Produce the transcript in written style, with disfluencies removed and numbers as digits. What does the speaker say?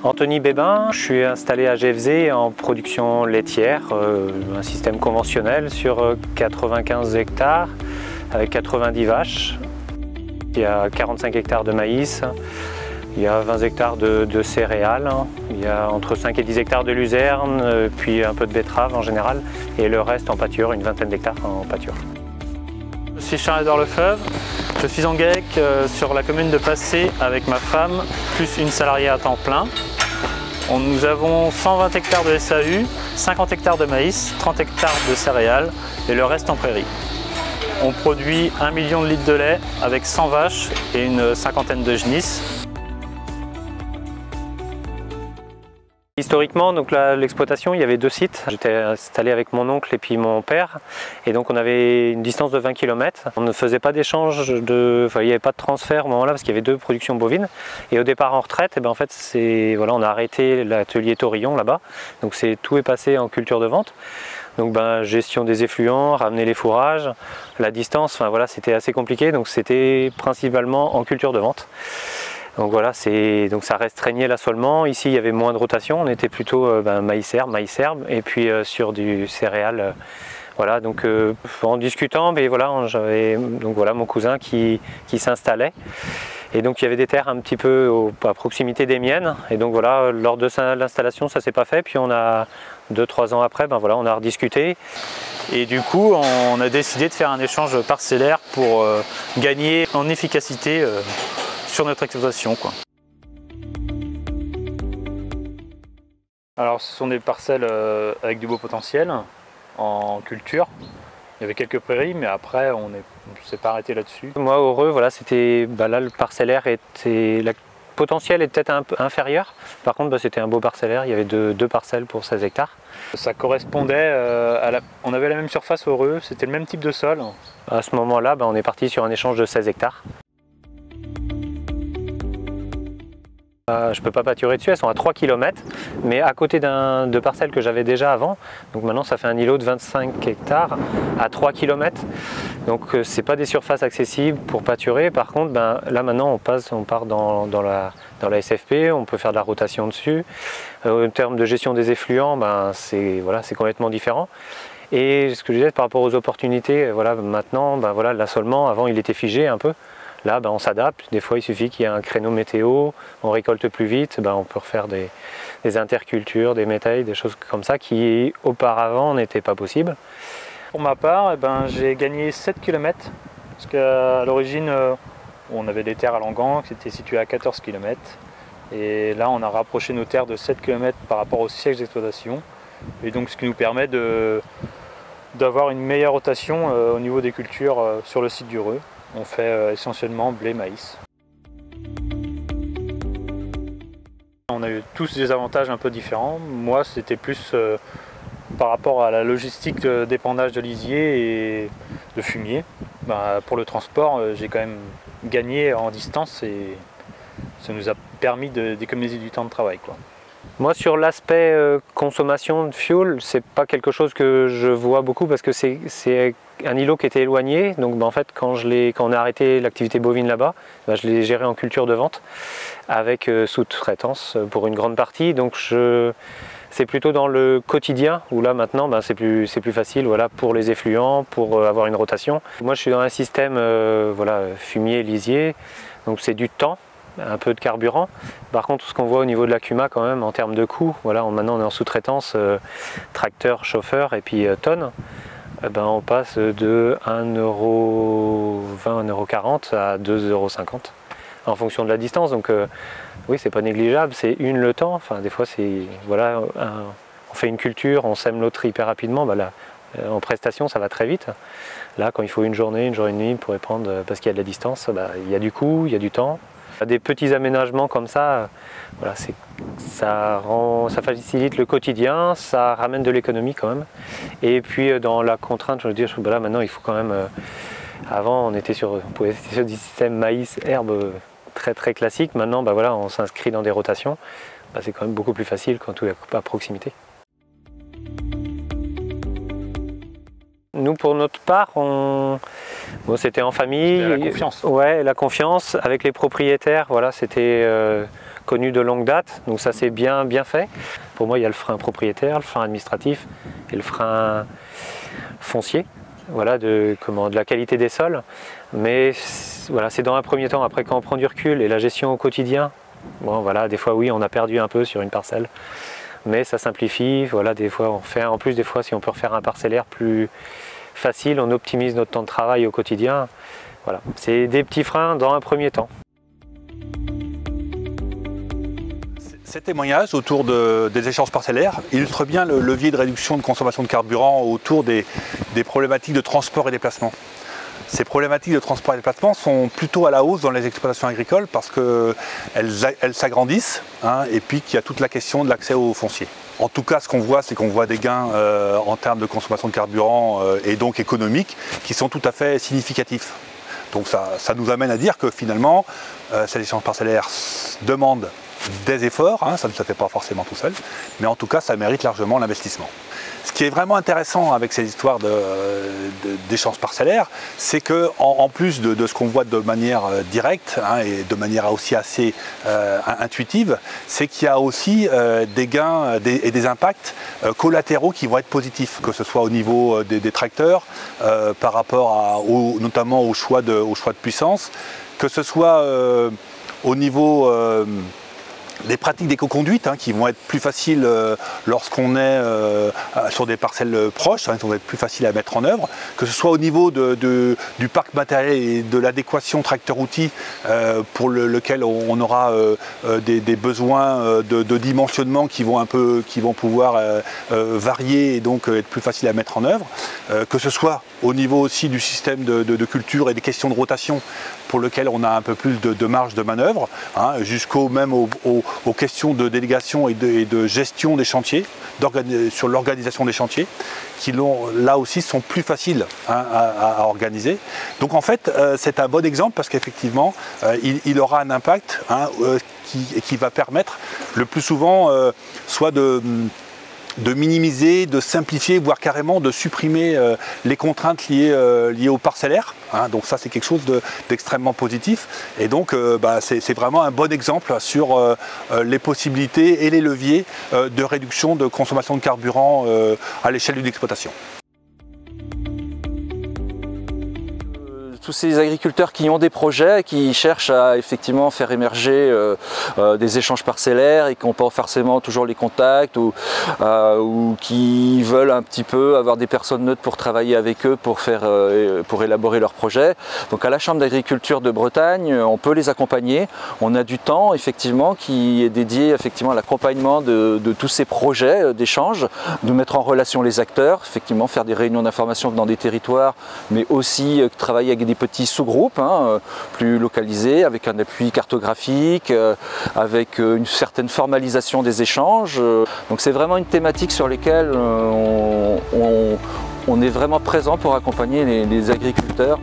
Anthony Bébin, je suis installé à Gévesey en production laitière, un système conventionnel sur 95 hectares avec 90 vaches. Il y a 45 hectares de maïs, il y a 20 hectares de céréales, il y a entre 5 et 10 hectares de luzerne, puis un peu de betterave en général, et le reste en pâture, une vingtaine d'hectares en pâture. Je suis Charles-Édouard Lefebvre, je suis en GAEC sur la commune de Passé avec ma femme, plus une salariée à temps plein. Nous avons 120 hectares de SAU, 50 hectares de maïs, 30 hectares de céréales et le reste en prairie. On produit 1 million de litres de lait avec 100 vaches et une cinquantaine de genisses. Historiquement, donc l'exploitation, il y avait 2 sites. J'étais installé avec mon oncle et puis mon père, et donc on avait une distance de 20 km. On ne faisait pas d'échange, il n'y avait pas de transfert au moment-là parce qu'il y avait 2 productions bovines. Et au départ en retraite, en fait, on a arrêté l'atelier Taurillon là-bas, donc tout est passé en culture de vente. Donc gestion des effluents, ramener les fourrages, la distance, c'était assez compliqué, donc c'était principalement en culture de vente. Donc voilà, donc ça restreignait l'assolement. Ici il y avait moins de rotation, on était plutôt maïs-herbe, et puis sur du céréal. Voilà, donc en discutant, j'avais mon cousin qui s'installait. Et donc il y avait des terres un petit peu à proximité des miennes. Et donc voilà, lors de l'installation, ça s'est pas fait. Puis on a 2-3 ans après, on a rediscuté. Et du coup, on a décidé de faire un échange parcellaire pour gagner en efficacité sur notre exploitation, quoi. Alors ce sont des parcelles avec du beau potentiel en culture. Il y avait quelques prairies, mais après on ne s'est pas arrêté là-dessus. Moi heureux, c'était là le parcellaire le potentiel est peut-être un peu inférieur. Par contre c'était un beau parcellaire, il y avait deux parcelles pour 16 hectares. Ça correspondait on avait la même surface heureux, c'était le même type de sol. À ce moment-là, on est parti sur un échange de 16 hectares. Je ne peux pas pâturer dessus, elles sont à 3 km, mais à côté de parcelles que j'avais déjà avant. Donc maintenant ça fait un îlot de 25 hectares à 3 km. Donc ce n'est pas des surfaces accessibles pour pâturer. Par contre, là maintenant on part dans la SFP, on peut faire de la rotation dessus. En termes de gestion des effluents, c'est complètement différent. Et ce que je disais par rapport aux opportunités, maintenant l'assolement, avant il était figé un peu. Là, on s'adapte. Des fois, il suffit qu'il y ait un créneau météo, on récolte plus vite, on peut refaire des intercultures, des métailles, des choses comme ça qui, auparavant, n'étaient pas possibles. Pour ma part, j'ai gagné 7 km, parce qu'à l'origine, on avait des terres à Langan qui étaient situées à 14 km. Et là, on a rapproché nos terres de 7 km par rapport au siège d'exploitation. Et donc, ce qui nous permet d'avoir une meilleure rotation au niveau des cultures sur le site du Reux. On fait essentiellement blé, maïs. On a eu tous des avantages un peu différents. Moi, c'était plus par rapport à la logistique d'épandage de lisier et de fumier. Pour le transport, j'ai quand même gagné en distance et ça nous a permis d'économiser du temps de travail, quoi. Moi, sur l'aspect consommation de fuel, c'est pas quelque chose que je vois beaucoup parce que c'est un îlot qui était éloigné. Donc en fait, quand on a arrêté l'activité bovine là-bas, je l'ai géré en culture de vente avec sous-traitance pour une grande partie. Donc c'est plutôt dans le quotidien où là maintenant c'est plus facile, pour les effluents, pour avoir une rotation. Moi, je suis dans un système fumier-lisier, donc c'est du temps. Un peu de carburant. Par contre, ce qu'on voit au niveau de la CUMA quand même en termes de coûts, maintenant on est en sous-traitance tracteur, chauffeur et puis tonne. On passe de 1,20 €, 1,40 € à 2,50 € en fonction de la distance. Donc oui, c'est pas négligeable, c'est le temps. Enfin, des fois on fait une culture, on sème l'autre hyper rapidement. En prestation, ça va très vite. Là, quand il faut une journée et demie pour prendre parce qu'il y a de la distance, il y a du coût, il y a du temps. Des petits aménagements comme ça, ça facilite le quotidien, ça ramène de l'économie quand même. Et puis dans la contrainte, je veux dire, maintenant il faut quand même. Avant on était sur des systèmes maïs-herbe très très classiques. Maintenant on s'inscrit dans des rotations. C'est quand même beaucoup plus facile quand tout est à proximité. Nous, pour notre part, c'était en famille. C'était la confiance. Ouais, la confiance avec les propriétaires. C'était connu de longue date, donc ça c'est bien fait. Pour moi, il y a le frein propriétaire, le frein administratif et le frein foncier, voilà, de la qualité des sols. Mais voilà, c'est dans un premier temps. Après, quand on prend du recul et la gestion au quotidien, bon voilà, des fois oui, on a perdu un peu sur une parcelle, mais ça simplifie. Voilà, des fois on fait, en plus des fois, si on peut refaire un parcellaire plus facile, on optimise notre temps de travail au quotidien. Voilà, c'est des petits freins dans un premier temps. Ces témoignages autour des échanges parcellaires illustrent bien le levier de réduction de consommation de carburant autour des problématiques de transport et déplacement. Ces problématiques de transport et déplacement sont plutôt à la hausse dans les exploitations agricoles parce qu'elles s'agrandissent, hein, et puis qu'il y a toute la question de l'accès au foncier. En tout cas, ce qu'on voit, c'est qu'on voit des gains en termes de consommation de carburant et donc économiques qui sont tout à fait significatifs. Donc ça nous amène à dire que finalement, ces échanges parcellaires demandent des efforts, hein, ça ne se fait pas forcément tout seul, mais en tout cas ça mérite largement l'investissement. Ce qui est vraiment intéressant avec ces histoires d'échanges parcellaires, c'est qu'en plus de ce qu'on voit de manière directe, hein, et de manière aussi assez intuitive, c'est qu'il y a aussi des gains et des impacts collatéraux qui vont être positifs, que ce soit au niveau des tracteurs, par rapport notamment au choix de puissance, que ce soit au niveau des pratiques d'éco-conduite, hein, qui vont être plus faciles lorsqu'on est sur des parcelles proches, hein, qui vont être plus faciles à mettre en œuvre, que ce soit au niveau du parc matériel et de l'adéquation tracteur-outil pour lequel on aura des besoins de dimensionnement qui vont pouvoir varier et donc être plus faciles à mettre en œuvre, que ce soit au niveau aussi du système de culture et des questions de rotation pour lequel on a un peu plus de marge de manœuvre, hein, jusqu'au même aux questions de délégation et de gestion des chantiers, sur l'organisation des chantiers, qui là aussi sont plus faciles, hein, à organiser. Donc en fait, c'est un bon exemple parce qu'effectivement, il aura un impact, hein, qui va permettre le plus souvent soit de minimiser, de simplifier, voire carrément de supprimer les contraintes liées au parcellaire. Hein, donc ça c'est quelque chose d'extrêmement positif. Et donc c'est vraiment un bon exemple sur les possibilités et les leviers de réduction de consommation de carburant à l'échelle d'une exploitation. Tous ces agriculteurs qui ont des projets, qui cherchent à effectivement faire émerger des échanges parcellaires et qui n'ont pas forcément toujours les contacts ou qui veulent un petit peu avoir des personnes neutres pour travailler avec eux pour élaborer leurs projets. Donc à la Chambre d'agriculture de Bretagne, on peut les accompagner. On a du temps effectivement qui est dédié effectivement à l'accompagnement de tous ces projets d'échange, de mettre en relation les acteurs, effectivement faire des réunions d'information dans des territoires, mais aussi travailler avec des petits sous-groupes, hein, plus localisés, avec un appui cartographique, avec une certaine formalisation des échanges. Donc c'est vraiment une thématique sur laquelle on est vraiment présent pour accompagner les agriculteurs.